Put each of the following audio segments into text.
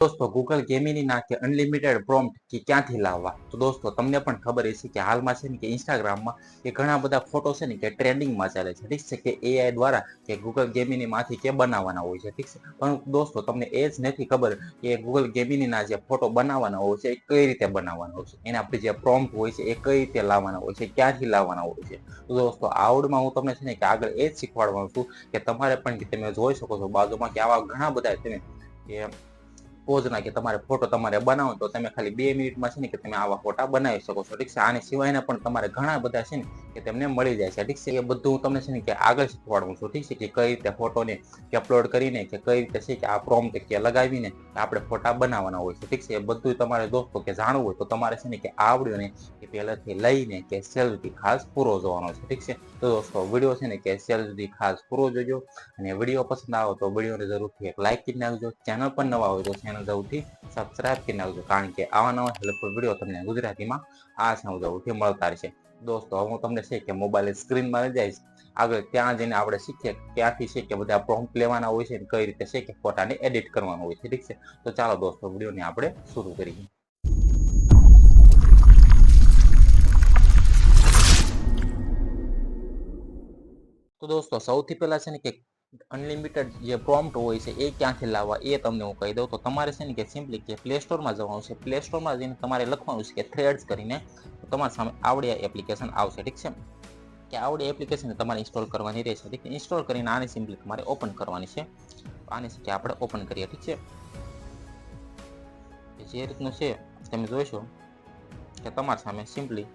दोस्तों Google Gemini ना के अनलिमिटेड प्रोम्प्ट की ક્યાંથી લાવવા તો દોસ્તો તમને પણ ખબર હશે કે હાલમાં છે ને કે ઇન્સ્ટાગ્રામમાં એ ઘણા બધા ફોટો છે ને કે ટ્રેન્ડિંગમાં ચાલે છે ઠીક છે કે એઆઈ દ્વારા કે ગૂગલ ગેમિની માંથી કે બનાવવાના હોય છે ઠીક છે પણ દોસ્તો તમને એ જ નથી ખબર કે ગૂગલ ગેમિનીના જે ફોટો બનાવવાના હોય છે એ કઈ રીતે બનાવવાના હોય છે એના આપણે જે પ્રોમ્પ્ટ હોય છે એ કઈ રીતે લાવવાના હોય છે ક્યાંથી લાવવાના હોય છે તો દોસ્તો આવડમાં હું તમને છે ને કે આગળ એ જ શીખવાડવાનું છું કે તમારે પણ તમે જોઈ શકો છો બાજુમાં કે આવા ઘણા બધા છે ને કે પોઝના કે તમારે ફોટો તમારે બનાવો તો તમે ખાલી 2 મિનિટમાં છે ને કે તમે આવા ફોટા બનાવી શકો છો ઠીક છે આની સિવાયના પણ તમારે ઘણા બધા છે ને કે તેમને મળી જાય છે ઠીક છે એ બધું હું તમને છે ને કે આગળ શીખવાડું છું ઠીક છે કે કઈ રીતે ફોટોને કે અપલોડ કરીને કે કઈ રીતે છે કે આ પ્રોમ્પ્ટ કે લગાવીને આપણે ફોટા બનાવવાના હોય છે ઠીક છે એ બધું તમારે દોસ્તો કે જાણવું હોય તો તમારે છે ને કે આવડ્યું ને કે પહેલાથી લઈને કે સેલ્ફી ખાસ પૂરો જોવાનો છે ઠીક છે તો દોસ્તો વિડીયો છે ને કે સેલ્ફી ખાસ પૂરો જોજો અને વિડીયો પસંદ આવે તો વિડીયોને જરૂરથી એક લાઈક કરી નાખજો ચેનલ પર નવા હોય તો ચેનલ જરૂરથી સબસ્ક્રાઇબ કરી નાખજો કારણ કે આવા નવા હેલ્પફુલ વિડીયો તમને ગુજરાતીમાં આ જરૂરથી મળતા રહેશે દોસ્તો હું તમને છે કે મોબાઈલ સ્ક્રીનમાં લઈ જઈશ આગળ ત્યાં જઈને આપણે શીખીએ ત્યાંથી છે કે બધા પ્રોમ્પ્ટ લેવાના હોય છે ને કઈ રીતે છે કે ફોટાને એડિટ કરવાનું હોય છે ઠીક છે તો ચાલો દોસ્તો વિડીયોને આપણે શરૂ કરીએ તો દોસ્તો સૌથી પહેલા છે ને કે અનલિમિટેડ જે પ્રોમ્પ્ટ હોય છે એ ક્યાંથી લાવવા એ તમને હું કહી દઉં તો તમારે છે ને કે સિમ્પલી કે પ્લે સ્ટોરમાં જવાનું છે પ્લે સ્ટોરમાં જઈને તમારે લખવાનું છે કે થ્રેડ્સ કરીને તમારી સામે આવડી એપ્લિકેશન આવશે ઠીક છે કે આવડી એપ્લિકેશન તમારે ઇન્સ્ટોલ કરવાની રહેશે ઠીક છે ઇન્સ્ટોલ કરીને આને સિમ્પલી તમારે ઓપન કરવાની છે આને છે કે આપણે ઓપન કરીએ ઠીક છે જે રીતનું છે તમે જોઈશો કે તમારી સામે સિમ્પલી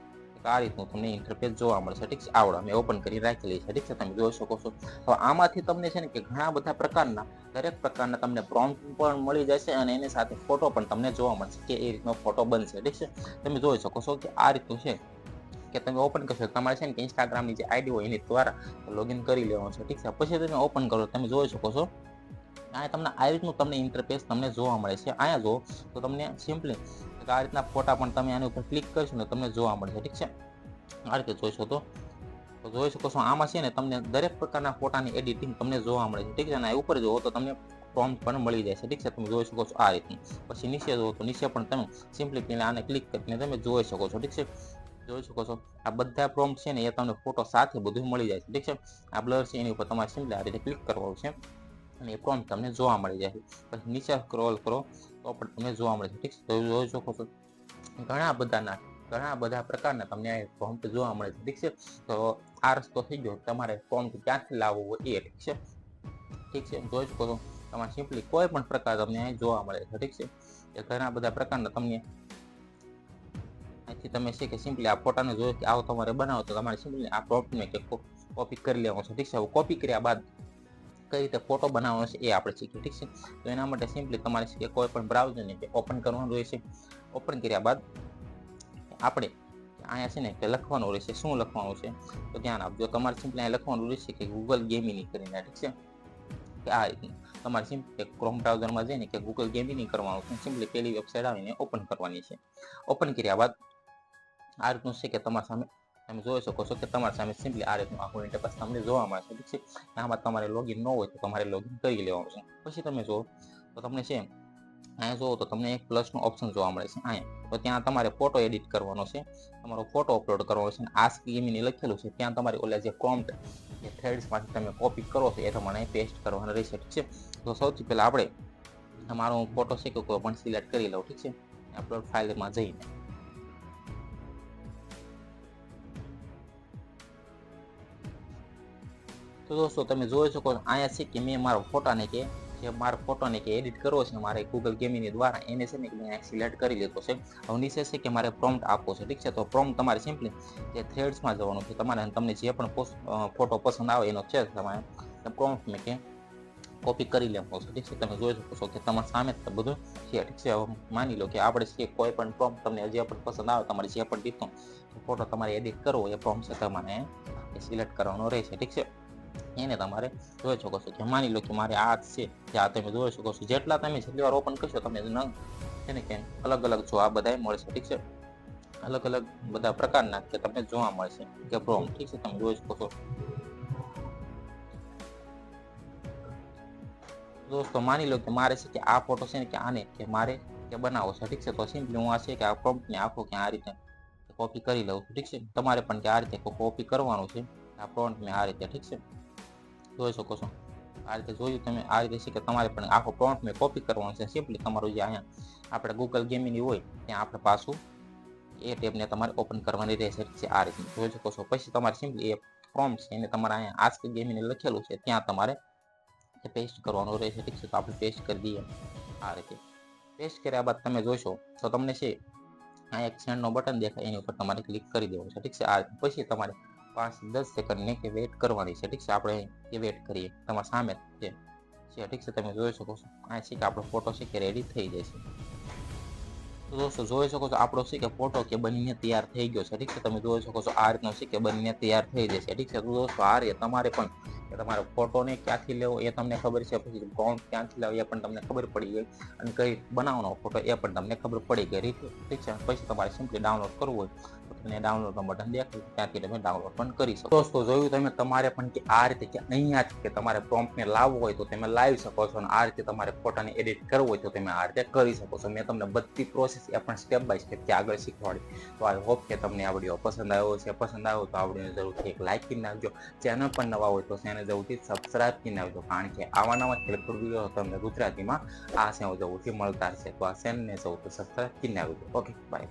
આ રીતનું તમને ઇન્ટરફેસ જોવા મળશે ઠીક છે આવડા મેં ઓપન કરી રાખેલી છે ઠીક છે તમે જોઈ શકો છો તો આમાંથી તમને છે ને કે ઘણા બધા પ્રકારના દરેક પ્રકારના તમને પ્રોમ્પ્ટ પણ મળી જશે અને એની સાથે ફોટો પણ તમને જોવા મળશે કે એ રીતનો ફોટો બનશે ઠીક છે તમે જોઈ શકો છો કે આ રીતનું છે કે તમે ઓપન કરશો તમારે છે ને કે ઇન્સ્ટાગ્રામની જે આઈડી હોય એની દ્વારા લોગિન કરી લેવાનું છે ઠીક છે પછી તમે ઓપન કરો તમે જોઈ શકો છો અહીંયા તમને આ રીતનું તમને ઇન્ટરફેસ તમને જોવા મળે છે અહીંયા જો તો તમને સિમ્પલી આ રીતના ફોટા પણ તમે આની ઉપર ક્લિક કરશો ને તમને જોવા મળશે ઠીક છે આ રીતે જોઈશો તો જોઈ શકો છો આમાં છે ને તમને દરેક પ્રકારના ફોટાની એડિટિંગ તમને જોવા મળે છે ઠીક છે અને ઉપર જુઓ તો તમને પ્રોમ્પ્ટ પણ મળી જાય છે ઠીક છે તમે જોઈ શકો છો આ રીતનું પછી નીચે જુઓ તો નીચે પણ તમે સિમ્પલી પહેલા આને ક્લિક કરીને તમે જોઈ શકો છો ઠીક છે જોઈ શકો છો આ બધા પ્રોમ્પ્ટ છે ને એ તમને ફોટો સાથે બધું મળી જાય છે ઠીક છે આ બ્લર છે એની ઉપર તમારે સિમ્પલી આ રીતે ક્લિક કરવાનું છે અને એ પ્રોમ્પ્ટ તમને જોવા મળી જાય છે પછી નીચે સ્ક્રોલ કરો તો પણ તમને જોવા મળે છે ઠીક છે તો જોઈ શકો છો ઘણા બધા પ્રકારના તમને પ્રોમ્પ્ટ જોવા મળે છે ઠીક છે તો આ રસ્તો થઈ ગયો તમારે પ્રોમ્પ્ટ ક્યાંથી લાવવું હોય એ ઠીક છે જોઈ શકો છો તમારે સિમ્પલી કોઈ પણ પ્રકાર તમને અહીં જોવા મળે છે ઠીક છે એ ઘણા બધા પ્રકારના તમને અહીંથી તમે છે કે સિમ્પલી આ ફોટાને જોઈ કે આવો તમારે બનાવો તો તમારે સિમ્પલી આ પ્રોમ્પ્ટને કે કોપી કરી લેવાનો છે ઠીક છે હવે કોપી કર્યા બાદ કઈ રીતે ફોટો બનાવવાનો છે એ આપણે શીખીએ ઠીક છે તો એના માટે સિમ્પલી તમારે છે કે કોઈ પણ બ્રાઉઝરને કે ઓપન કરવાનું રહેશે ઓપન કર્યા બાદ આપણે અહીંયા છે ને કે લખવાનું રહેશે શું લખવાનું છે તો ધ્યાન આપજો તમારે સિમ્પલી અહીંયા લખવાનું રહેશે કે ગૂગલ ગેમિની કરીને ઠીક છે કે આ રીતનું તમારે સિમ્પલી ક્રોમ બ્રાઉઝરમાં જઈને કે ગૂગલ ગેમિની કરવાનું છે સિમ્પલી પહેલી વેબસાઇટ આવીને ઓપન કરવાની છે ઓપન કર્યા બાદ આ રીતનું છે કે તમારા સામે તમે જોઈ શકો છો કે તમારી સામે સિમ્પલી આ રીતનું આખું ઇન્ટરફેસ તમને જોવા મળશે ઠીક છે આમાં તમારે લોગિન ન હોય તો તમારે લોગિન કરી લેવાનું છે પછી તમે જુઓ તો તમને છે અહીંયા જુઓ તો તમને એક પ્લસનો ઓપ્શન જોવા મળે છે અહીંયા તો ત્યાં તમારે ફોટો એડિટ કરવાનો છે તમારો ફોટો અપલોડ કરવાનો છે અને આસ્ક ગેમિની લખેલું છે ત્યાં તમારે ઓલા જે પ્રોમ્પ્ટ જે થ્રેડ્સમાંથી તમે કોપી કરો છો એ તમારે પેસ્ટ કરવાનો રહેશે ઠીક છે તો સૌથી પહેલાં આપણે તમારો ફોટો છે કે કોઈ પણ સિલેક્ટ કરી લઉં ઠીક છે અપલોડ ફાઇલમાં જઈને તો દોસ્તો તમે જોઈ શકો છો અહીંયા છે કે મેં મારો ફોટાને કે જે મારા ફોટોને કે એડિટ કરવો છે મારે ગૂગલ ગેમિની દ્વારા એને છે ને કે મેં સિલેક્ટ કરી લીધો છે હવે નીચે છે કે મારે પ્રોમ્પ્ટ આપવો છે ઠીક છે તો પ્રોમ્પ્ટ તમારે સિમ્પલી જે થ્રેડ્સમાં જવાનું છે તમારે તમને જે પણ ફોટો પસંદ આવે એનો છે તમારે પ્રોમ્પ્ટ મેં કે કોપી કરી લેવાનો છે ઠીક છે તમે જોઈ શકો છો કે તમારા સામે બધું છે ઠીક છે હવે માની લો કે આપણે છે કોઈ પણ પ્રોમ્પ્ટ તમને જે પણ પસંદ આવે તમારે જે પણ રીતનો ફોટો તમારે એડિટ કરવો એ પ્રોમ્પ્ટ છે તમારે સિલેક્ટ કરવાનો રહેશે ઠીક છે એને તમારે જોઈ શકો છો કે માની લો કે મારે આ છે જે આ તમે જોઈ શકો છો જેટલા તમે જેટલી વાર ઓપન કરશો તમને છે ને કે અલગ અલગ જો આ બધા મળશે ઠીક છે અલગ અલગ બધા પ્રકારના કે તમને જોવા મળશે કે પ્રોમ્પ્ટ ઠીક છે તમે જોઈ શકો છો દોસ્તો માની લો કે મારે છે કે આ ફોટો છે ને કે આને કે મારે કે બનાવો છે, ઠીક છે. તો સિમ્પલી હું આ છે કે આ પ્રોમ્પ્ટને આખો કે આ રીતે કોપી કરી લઉં છું, ઠીક છે. તમારે પણ કે આ રીતે કોપી કરવાનું છે આ પ્રોમ્પ્ટને આ રીતે, ઠીક છે. જોઈ શકો છો આ રીતે. જોયું તમે આ રીતે છે કે તમારે પણ આખો પ્રોમ્પ્ટ મેં કોપી કરવાનો છે. સિમ્પલી તમારું જે અહીંયા આપણે ગૂગલ ગેમિંગ હોય ત્યાં આપણે પાછું એ ટેબને તમારે ઓપન કરવાની રહેશે, ઠીક છે. આ રીતે જોઈ શકો છો. પછી તમારે સિમ્પલી એ પ્રોમ્પ્ટ છે એને તમારે અહીંયા આસ્ક ગેમિંગ લખેલું છે ત્યાં તમારે પેસ્ટ કરવાનું રહેશે, ઠીક છે. તો આપણે પેસ્ટ કરી દઈએ આ રીતે. પેસ્ટ કર્યા બાદ તમે જોશો તો તમને છે આ એક સેન્ડનો બટન દેખાય એની ઉપર તમારે ક્લિક કરી દેવું છે, ઠીક છે. આ પછી તમારે 5-10 સેકન્ડને કે વેઇટ કરવાની છે, ઠીક છે. આપણે એ વેઇટ કરીએ તમારા સામે છે, ઠીક છે. તમે જોઈ શકો છો આ છે કે આપણો ફોટો છે કે રેડી થઈ જાય છે. તો દોસ્તો જોઈ શકો છો આપણો છે કે ફોટો કે બનીને તૈયાર થઈ ગયો છે, ઠીક છે. તમે જોઈ શકો છો આ રીતનો છે કે બનીને તૈયાર થઈ જશે, ઠીક છે. તો દોસ્તો આ રીતે તમારે પણ કે તમારો ફોટોને ક્યાંથી લેવો એ તમને ખબર છે, પછી પ્રોમ્પ્ટ ક્યાંથી લાવો એ પણ તમને ખબર પડી ગઈ, અને કઈ બનાવવાનો ફોટો એ પણ તમને ખબર પડી ગઈ, ઠીક છે. પછી તમારે સિમ્પલી ડાઉનલોડ કરવું હોય તો તમને ડાઉનલોડનું બટન દેખાય ત્યાંથી તમે ડાઉનલોડ પણ કરી શકો. દોસ્તો જોયું તમે, તમારે પણ કે આ રીતે કે અહીંયા જ કે તમારે પ્રોમ્પ્ટને લાવવો હોય તો તમે લાવી શકો છો, અને આ રીતે તમારે ફોટાને એડિટ કરવો હોય તો તમે આ રીતે કરી શકો છો. મેં તમને બધી પ્રોસેસ એ પણ સ્ટેપ બાય સ્ટેપ કે આગળ શીખવાડી. તો આઈ હોપ કે તમને આ વિડીયો પસંદ આવ્યો છે. પસંદ આવ્યો તો આ વિડીયોને જરૂરથી એક લાઇક કરી નાખજો. ચેનલ પણ નવા હોય તો ચેનલ જરૂરથી સબસ્ક્રાઇબ કરી નાખજો, કારણ કે આવા નવા ખેલકૂદ વિડીયો તમને ગુજરાતીમાં આ સેવા જરૂરથી મળતા હશે. તો આ ચેનલને જરૂરથી સબસ્ક્રાઇબ કરી નાખજો. Okay, by.